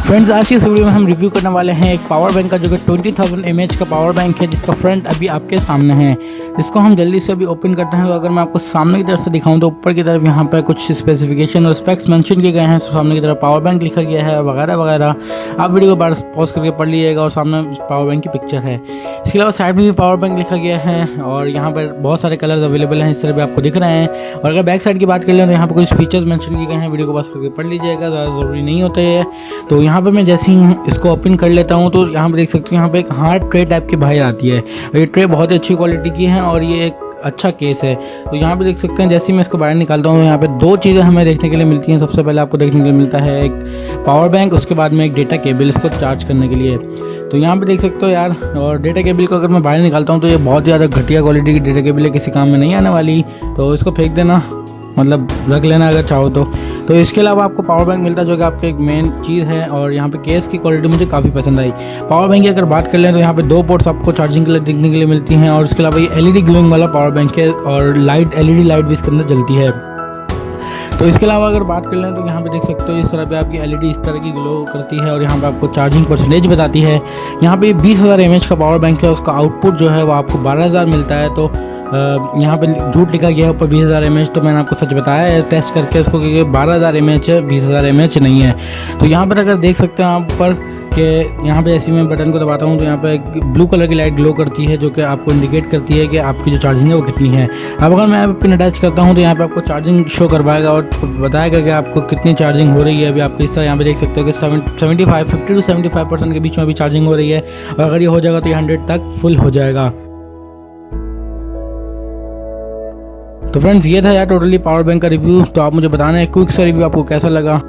Friends, आज की इस वीडियो में हम रिव्यू करने वाले हैं एक पावर बैंक का, जो कि 20,000 mAh का पावर बैंक है, जिसका फ्रंट अभी आपके सामने है। इसको हम जल्दी से अभी ओपन करते हैं। तो अगर मैं आपको सामने की तरफ से दिखाऊं तो ऊपर की तरफ यहाँ पर कुछ स्पेसिफिकेशन और स्पेक्स मेंशन किए गए हैं। सामने की तरफ पावर बैंक लिखा गया है वगैरह वगैरह। आप वीडियो को बार पॉज करके पढ़ लीजिएगा और सामने पावर बैंक की पिक्चर है। इसके अलावा साइड में भी पावर बैंक लिखा गया है और यहाँ पर बहुत सारे कलर्स अवेलेबल हैं, इस तरह भी आपको दिख रहे हैं। और अगर बैक साइड की बात कर लें तो यहाँ पर कुछ फीचर्स मेंशन किए गए हैं, वीडियो को पास करके पढ़ लीजिएगा, ज़्यादा ज़रूरी नहीं होता है। तो यहाँ पे मैं जैसे ही इसको ओपन कर लेता हूँ तो यहाँ पे देख सकते हो, यहाँ पे एक हार्ड ट्रे टाइप की बाहर आती है। और ये ट्रे बहुत ही अच्छी क्वालिटी की है और ये एक अच्छा केस है। तो यहाँ पे देख सकते हैं, जैसे ही मैं इसको बाहर निकालता हूँ तो यहाँ पे दो चीज़ें हमें देखने के लिए मिलती हैं। सबसे पहले आपको देखने के लिए मिलता है एक पावर बैंक, उसके बाद में एक डेटा केबल इसको चार्ज करने के लिए। तो यहाँ पे देख सकते हो यार, और डेटा केबल को अगर मैं बाहर निकालता हूँ तो ये बहुत ज़्यादा घटिया क्वालिटी की डेटा केबल है, किसी काम में नहीं आने वाली। तो इसको फेंक देना, मतलब रख लेना अगर चाहो तो इसके अलावा आपको पावर बैंक मिलता है, जो कि आपकी एक मेन चीज़ है। और यहाँ पे केस की क्वालिटी मुझे काफ़ी पसंद आई। पावर बैंक की अगर बात कर लें तो यहाँ पे दो पोर्ट्स आपको चार्जिंग के लिए देखने के लिए मिलती हैं। और इसके अलावा ये एलईडी ग्लोइंग वाला पावर बैंक है और लाइट एलईडी लाइट भी इसके अंदर जलती है। तो इसके अलावा अगर बात कर लें तो यहाँ पे देख सकते हो, इस तरह पे आपकी एलईडी इस तरह की ग्लो करती है और यहाँ पे आपको चार्जिंग परसेंटेज बताती है। यहाँ पे 20,000 mAh का पावर बैंक है, उसका आउटपुट जो है वो आपको 12,000 मिलता है। तो यहाँ पे झूठ लिखा गया है ऊपर 20,000 mAh, तो मैंने आपको सच बताया है टेस्ट करके इसको कि 12,000 mAh है, 20,000 mAh नहीं है। तो यहाँ पर अगर देख सकते हैं आप पर कि यहाँ पे ऐसे मैं बटन को दबाता हूँ तो यहाँ पे एक ब्लू कलर की लाइट ग्लो करती है, जो कि आपको इंडिकेट करती है कि आपकी जो चार्जिंग है वो कितनी है। अब अगर मैं पिन अटैच करता हूँ तो यहाँ पे आपको चार्जिंग शो करवाएगा और बताएगा कि आपको कितनी चार्जिंग हो रही है। अभी आपको इस तरह यहाँ पे देख सकते हो कि 50 to 75% के बीच में अभी चार्जिंग हो रही है। और अगर ये हो जाएगा तो ये 100 तक फुल हो जाएगा। तो फ्रेंड्स, ये था यार टोटली पावर बैंक का रिव्यू। तो आप मुझे बताना है क्विक सा रिव्यू आपको कैसा लगा।